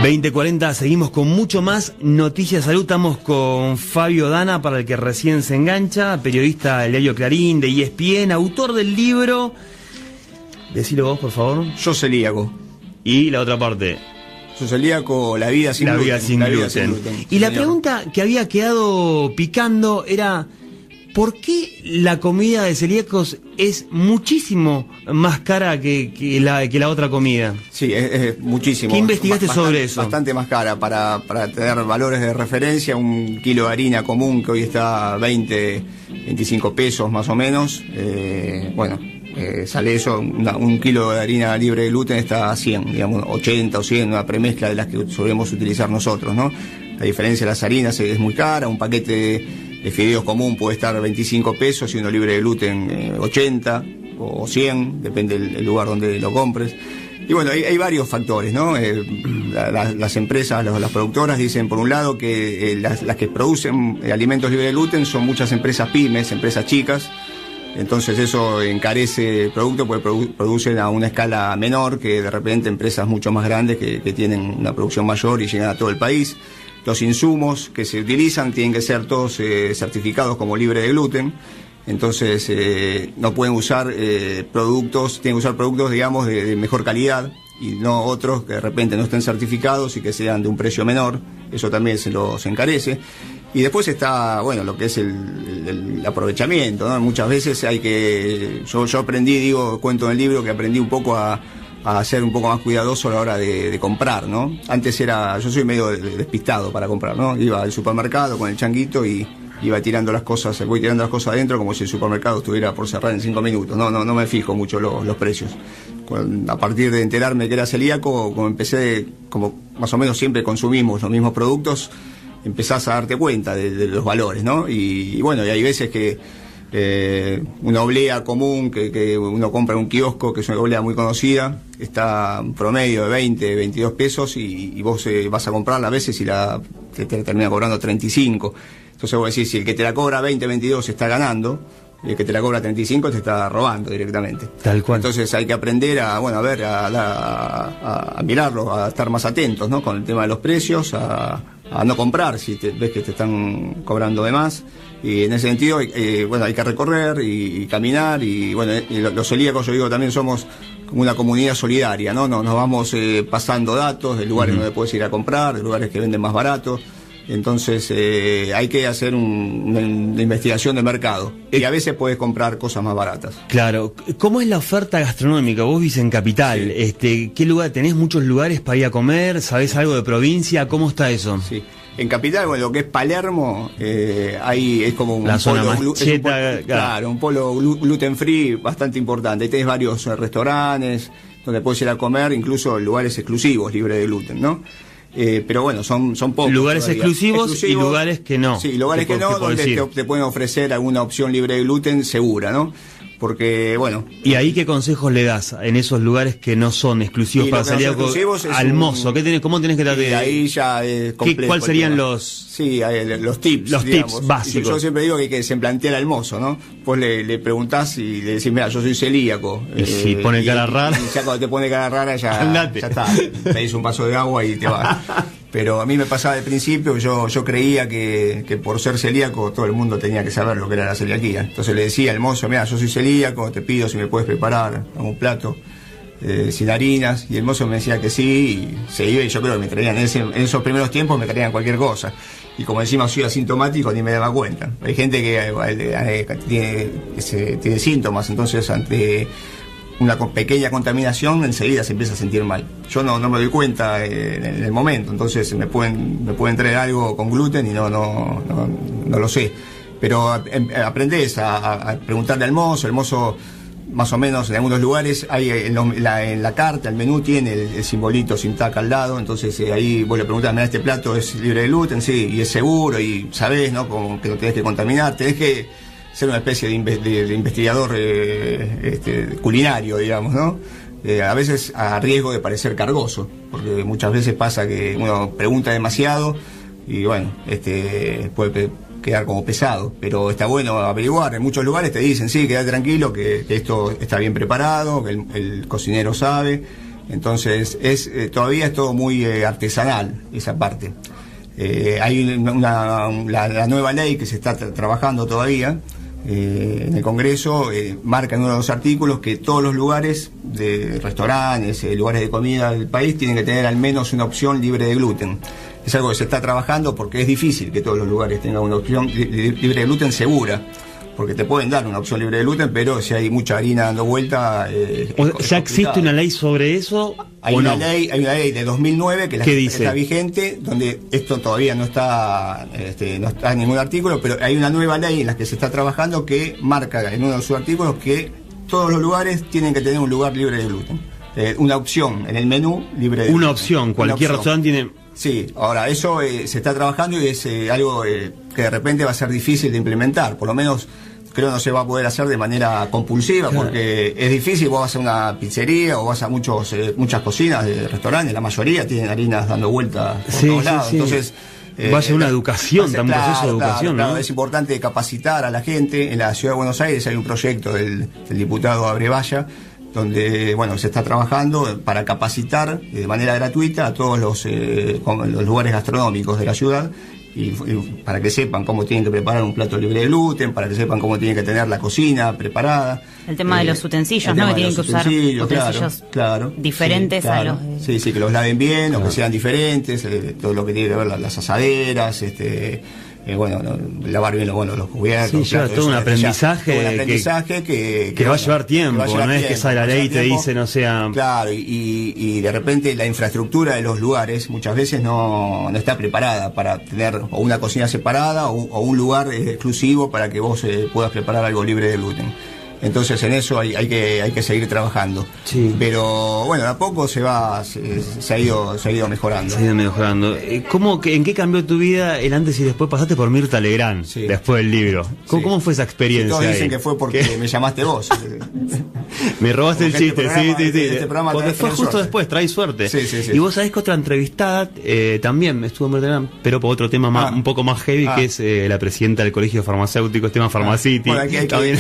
20:40, seguimos con mucho más Noticias Salud. Estamos con Fabio Dana, para el que recién se engancha, periodista del diario Clarín, de ESPN, autor del libro, decilo vos, por favor. Yo celíaco. Y la otra parte. Yo celíaco, la vida sin gluten. Vida sin gluten. Y la pregunta que había quedado picando era: ¿por qué la comida de celíacos es muchísimo más cara que la otra comida? Sí, es muchísimo. ¿Qué investigaste sobre eso? Bastante más cara. Para tener valores de referencia, un kilo de harina común que hoy está 25 pesos más o menos, sale eso, un kilo de harina libre de gluten está a 100, digamos, 80 o 100, una premezcla de las que solemos utilizar nosotros, ¿no? La diferencia de las harinas es muy cara. Un paquete de fideos común puede estar 25 pesos y uno libre de gluten 80 o 100, depende del lugar donde lo compres. Y bueno, hay varios factores, ¿no? Las empresas, las productoras dicen, por un lado, que las que producen alimentos libres de gluten son muchas empresas pymes, empresas chicas. Entonces eso encarece el producto porque producen a una escala menor que de repente empresas mucho más grandes que tienen una producción mayor y llegan a todo el país. Los insumos que se utilizan tienen que ser todos certificados como libre de gluten. Entonces no pueden usar productos, tienen que usar productos, digamos, de mejor calidad y no otros que de repente no estén certificados y que sean de un precio menor. Eso también se los encarece. Y después está, bueno, lo que es el aprovechamiento, ¿no? Muchas veces hay que... Yo aprendí, cuento en el libro que aprendí un poco a ser un poco más cuidadoso a la hora de comprar, ¿no? Antes yo soy medio despistado para comprar, ¿no? Iba al supermercado con el changuito y voy tirando las cosas adentro como si el supermercado estuviera por cerrar en 5 minutos. No me fijo mucho los precios. A partir de enterarme que era celíaco, como empecé, como más o menos siempre consumimos los mismos productos, empezás a darte cuenta de los valores, ¿no? Y bueno, y hay veces que una oblea común que uno compra en un kiosco, que es una oblea muy conocida, está en promedio de 20, 22 pesos y vos vas a comprarla a veces y te termina cobrando 35. Entonces vos decís, si el que te la cobra 20, 22 está ganando, y el que te la cobra 35 te está robando directamente. Tal cual. Entonces hay que aprender a mirarlo, a estar más atentos, ¿no? Con el tema de los precios, a no comprar si ves que te están cobrando de más. Y en ese sentido, hay que recorrer y caminar. Y bueno, los celíacos, yo digo, también somos como una comunidad solidaria, ¿no? Nos vamos pasando datos de lugares donde puedes ir a comprar, de lugares que venden más baratos. Entonces hay que hacer una investigación de mercado y a veces puedes comprar cosas más baratas. Claro. ¿Cómo es la oferta gastronómica? Vos vivís en Capital. Sí. ¿Qué lugar tenés? ¿Muchos lugares para ir a comer? ¿Sabés algo de provincia? ¿Cómo está eso? Sí. En Capital, bueno, lo que es Palermo, ahí es como un polo gluten free bastante importante. Ahí tenés varios restaurantes donde puedes ir a comer, incluso lugares exclusivos libres de gluten, ¿no? Pero bueno, son pocos. Lugares exclusivos y lugares que no. Sí, lugares que no, donde te pueden ofrecer alguna opción libre de gluten segura, ¿no? Porque, bueno... ¿Y ahí qué consejos le das en esos lugares que no son exclusivos para celíacos al mozo? ¿Cómo tenés que tratar de...? Ahí ya es complejo. ¿Cuáles serían los...? Sí, los tips, tips básicos. Yo siempre digo que se plantea al mozo, ¿no? Pues le preguntás y le decís, mira, yo soy celíaco. Y si pone cara rara... Y ya cuando te pone cara rara ya está. Te hizo un vaso de agua y te vas. Pero a mí me pasaba de principio, yo creía que por ser celíaco todo el mundo tenía que saber lo que era la celiaquía. Entonces le decía al mozo, mira, yo soy celíaco, te pido si me puedes preparar un plato sin harinas. Y el mozo me decía que sí, y se iba, y yo creo que me traían, en esos primeros tiempos me traían cualquier cosa. Y como encima soy asintomático, ni me daba cuenta. Hay gente que tiene síntomas, entonces ante una pequeña contaminación enseguida se empieza a sentir mal. Yo no me doy cuenta en el momento, entonces me pueden traer algo con gluten y no lo sé. Pero aprendés a preguntarle al mozo. El mozo, más o menos, en algunos lugares hay en la carta, el menú tiene el simbolito sin taca al lado, entonces ahí vos le preguntás, mira, este plato es libre de gluten, sí, y es seguro, y sabés, ¿no? Como que no tenés que contaminar, tenés que ser una especie de investigador culinario, digamos, ¿no? A veces a riesgo de parecer cargoso, porque muchas veces pasa que uno pregunta demasiado y bueno, puede quedar como pesado, pero está bueno averiguar. En muchos lugares te dicen, sí, quédate tranquilo, que esto está bien preparado, que el cocinero sabe, Entonces todavía es todo muy artesanal esa parte. Hay la nueva ley que se está trabajando todavía en el Congreso, marca en uno de los artículos que todos los lugares de restaurantes, lugares de comida del país tienen que tener al menos una opción libre de gluten. Es algo que se está trabajando porque es difícil que todos los lugares tengan una opción libre de gluten segura, porque te pueden dar una opción libre de gluten, pero si hay mucha harina dando vuelta... ¿Ya existe una ley sobre eso? Hay una ley de 2009 que está vigente, donde esto todavía no está en ningún artículo, pero hay una nueva ley en la que se está trabajando que marca en uno de sus artículos que todos los lugares tienen que tener un lugar libre de gluten. Una opción en el menú libre de gluten. Una opción, cualquier restaurante tiene... Sí, ahora eso se está trabajando y es algo que de repente va a ser difícil de implementar, por lo menos... Creo no se va a poder hacer de manera compulsiva, porque es difícil. Vos vas a una pizzería o vas a muchas cocinas de restaurantes, la mayoría tienen harinas dando vueltas por todos lados. Sí. Entonces va a ser una educación, un proceso de educación, ¿no? Es importante capacitar a la gente. En la Ciudad de Buenos Aires hay un proyecto del diputado Abrevaya, donde se está trabajando para capacitar de manera gratuita a todos los lugares gastronómicos de la ciudad. Y para que sepan cómo tienen que preparar un plato libre de gluten, para que sepan cómo tienen que tener la cocina preparada. El tema de los utensilios, ¿no? Que tienen que usar utensilios diferentes a los... Sí, que los laven bien, o que sean diferentes, todo lo que tiene que ver las asaderas, lavar bien los cubiertos. Sí, lleva todo un aprendizaje que va a llevar tiempo, no es que sale la ley y te dice, no sea... Claro, y de repente la infraestructura de los lugares muchas veces no está preparada para tener o una cocina separada o un lugar exclusivo para que vos puedas preparar algo libre de gluten. Entonces en eso hay que seguir trabajando. Sí. Pero de a poco se ha ido mejorando. Se ha ido mejorando. ¿En qué cambió tu vida el antes y después? Pasaste por Mirta Legrand, después del libro. ¿Cómo fue esa experiencia? Todos dicen que fue porque me llamaste vos. Me robaste el chiste, sí. Este porque fue justo después, trae suerte. Sí. Y vos sabés que otra entrevistada también estuvo en Mirta Legrand, pero por otro tema un poco más heavy, que es la presidenta del Colegio Farmacéutico, Esteban Pharmacity. Hay que traer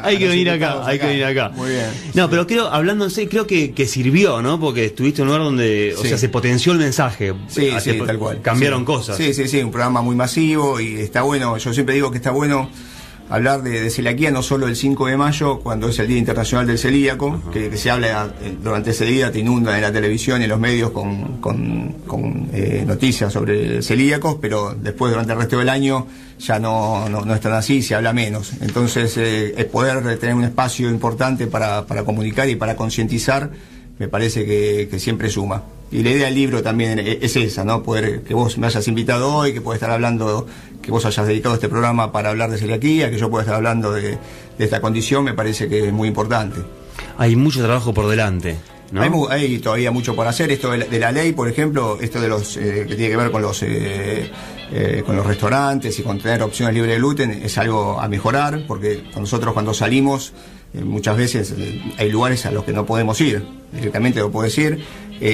hay que venir acá. Muy bien. No, pero hablando en serio, creo que sirvió, ¿no? Porque estuviste en un lugar donde, se potenció el mensaje. Sí, tal cual. Cambiaron cosas. Sí, un programa muy masivo y está bueno. Yo siempre digo que está bueno hablar de celiaquía, no solo el 5 de mayo, cuando es el Día Internacional del Celíaco, que se habla durante ese día, te inundan en la televisión y en los medios con noticias sobre celíacos, pero después durante el resto del año ya no es tan así, se habla menos. Entonces, el poder tener un espacio importante para comunicar y para concientizar, me parece que siempre suma. Y la idea del libro también es esa, ¿no? Poder que vos me hayas invitado hoy, que pueda estar hablando, que vos hayas dedicado este programa para hablar de celiaquía, que yo pueda estar hablando de esta condición, me parece que es muy importante. Hay mucho trabajo por delante, ¿no? Hay todavía mucho por hacer. Esto de la ley, por ejemplo, esto de los que tiene que ver con los restaurantes y con tener opciones libres de gluten, es algo a mejorar, porque nosotros cuando salimos muchas veces hay lugares a los que no podemos ir, directamente no puedes ir.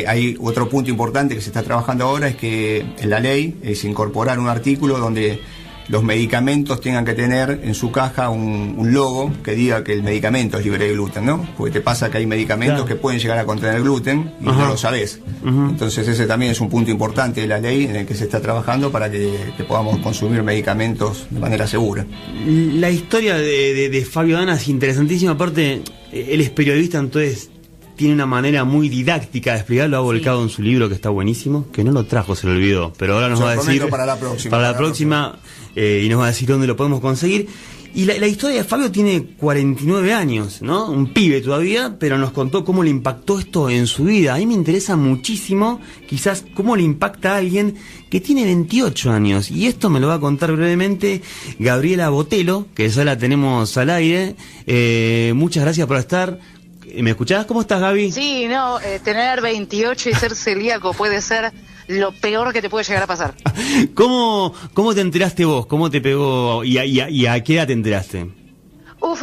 Hay otro punto importante que se está trabajando ahora, es que en la ley es incorporar un artículo donde los medicamentos tengan que tener en su caja un logo que diga que el medicamento es libre de gluten, ¿no? Porque te pasa que hay medicamentos que pueden llegar a contener gluten y no lo sabés. Entonces ese también es un punto importante de la ley en el que se está trabajando para que podamos consumir medicamentos de manera segura. La historia de Fabio Dana es interesantísima. Aparte, él es periodista, entonces tiene una manera muy didáctica de explicarlo, ha volcado en su libro, que está buenísimo, que no lo trajo, se lo olvidó, pero ahora nos va a decir para la próxima y nos va a decir dónde lo podemos conseguir. Y la historia de Fabio tiene 49 años, ¿no? Un pibe todavía, pero nos contó cómo le impactó esto en su vida. A mí me interesa muchísimo, quizás, cómo le impacta a alguien que tiene 28 años. Y esto me lo va a contar brevemente Gabriela Botelo, que ya la tenemos al aire. Muchas gracias por estar. ¿Me escuchás? ¿Cómo estás, Gaby? Sí, tener 28 y ser celíaco puede ser lo peor que te puede llegar a pasar. ¿Cómo te enteraste vos? ¿Cómo te pegó? ¿Y a qué edad te enteraste?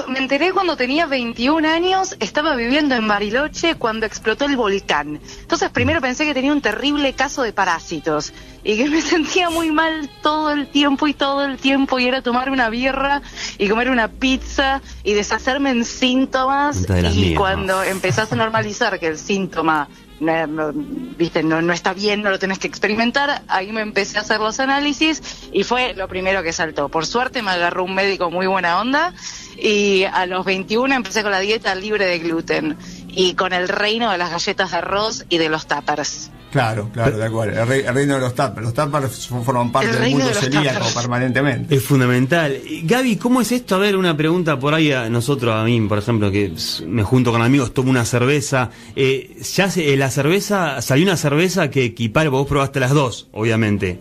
Me enteré cuando tenía 21 años, estaba viviendo en Bariloche cuando explotó el volcán. Entonces primero pensé que tenía un terrible caso de parásitos y que me sentía muy mal todo el tiempo y era tomar una birra y comer una pizza y deshacerme en síntomas. Y cuando empezás a normalizar que el síntoma no está bien, no lo tenés que experimentar, ahí me empecé a hacer los análisis y fue lo primero que saltó. Por suerte me agarró un médico muy buena onda y a los 21 empecé con la dieta libre de gluten y con el reino de las galletas de arroz y de los tuppers. Claro, de acuerdo. El reino de los tuppers. Los tuppers forman parte del mundo celíaco permanentemente. Es fundamental. Gaby, ¿cómo es esto? A ver, una pregunta por ahí a mí, por ejemplo, que me junto con amigos, tomo una cerveza. La cerveza, salió una cerveza que equipara, vos probaste las dos, obviamente.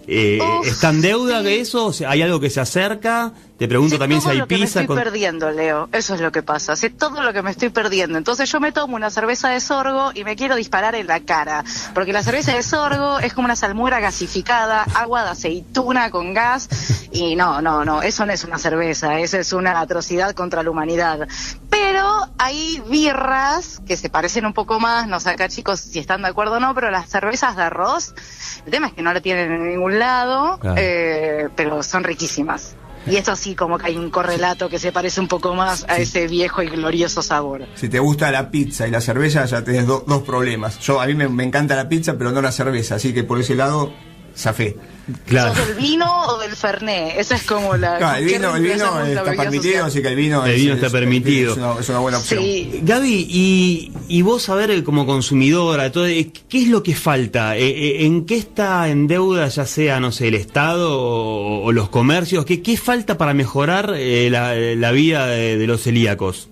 ¿Está en deuda de eso? ¿Hay algo que se acerca? Te pregunto también si hay pizza. Me estoy perdiendo, Leo. Eso es lo que pasa. Sé todo lo que me estoy perdiendo. Entonces yo me tomo una cerveza de sorgo y me quiero disparar en la cara. Porque la cerveza de sorgo es como una salmuera gasificada, agua de aceituna con gas. Y no. Eso no es una cerveza. Eso es una atrocidad contra la humanidad. Pero hay birras que se parecen un poco más. No sé acá, chicos, si están de acuerdo o no, pero las cervezas de arroz, el tema es que no la tienen en ningún lado, claro. Pero son riquísimas. Y esto sí, como que hay un correlato que se parece un poco más a ese viejo y glorioso sabor. Si te gusta la pizza y la cerveza, ya tenés dos problemas. A mí me encanta la pizza, pero no la cerveza, así que por ese lado, zafé. Claro. ¿Sos del vino o del fernet? Esa es como la... Claro, el vino está permitido, así que el vino está permitido. Es una buena opción. Sí. Gaby, y vos, a ver, como consumidora, ¿qué es lo que falta? ¿En qué está en deuda, ya sea, no sé, el Estado o los comercios? ¿Qué falta para mejorar la vida de los celíacos?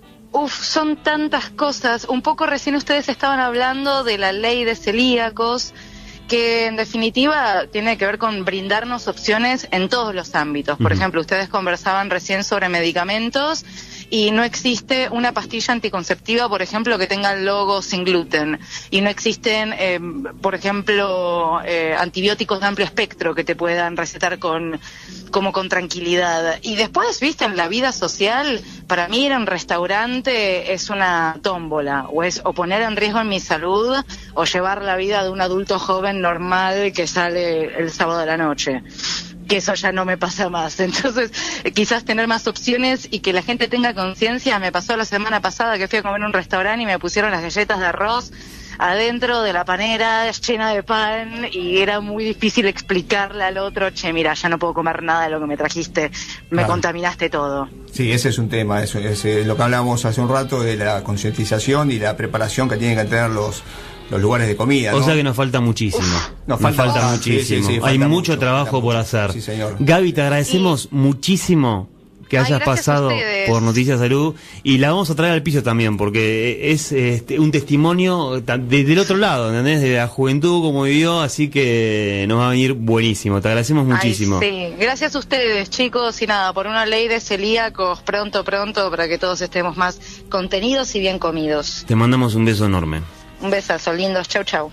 Son tantas cosas. Un poco recién ustedes estaban hablando de la ley de celíacos, que en definitiva tiene que ver con brindarnos opciones en todos los ámbitos. Por ejemplo, ustedes conversaban recién sobre medicamentos y no existe una pastilla anticonceptiva, por ejemplo, que tenga el logo sin gluten. Y no existen, por ejemplo, antibióticos de amplio espectro que te puedan recetar con tranquilidad. Y después, viste, en la vida social, para mí ir a un restaurante es una tómbola, o poner en riesgo en mi salud, o llevar la vida de un adulto joven normal que sale el sábado de la noche. Que eso ya no me pasa más. Entonces, quizás tener más opciones y que la gente tenga conciencia. Me pasó la semana pasada que fui a comer en un restaurante y me pusieron las galletas de arroz adentro de la panera llena de pan y era muy difícil explicarle al otro, che, mira, ya no puedo comer nada de lo que me trajiste, me contaminaste todo. Sí, ese es un tema, eso es lo que hablábamos hace un rato de la concientización y la preparación que tienen que tener los lugares de comida, ¿no? O sea que nos falta muchísimo. Nos falta muchísimo. Sí, hay mucho trabajo por hacer. Sí, señor. Gaby, te agradecemos muchísimo que hayas pasado por Noticias Salud y la vamos a traer al piso también porque es un testimonio del otro lado, ¿entendés? De la juventud como vivió, así que nos va a venir buenísimo. Te agradecemos muchísimo. Sí, gracias a ustedes, chicos, y nada, por una ley de celíacos pronto para que todos estemos más contenidos y bien comidos. Te mandamos un beso enorme. Un besazo, lindos, chau.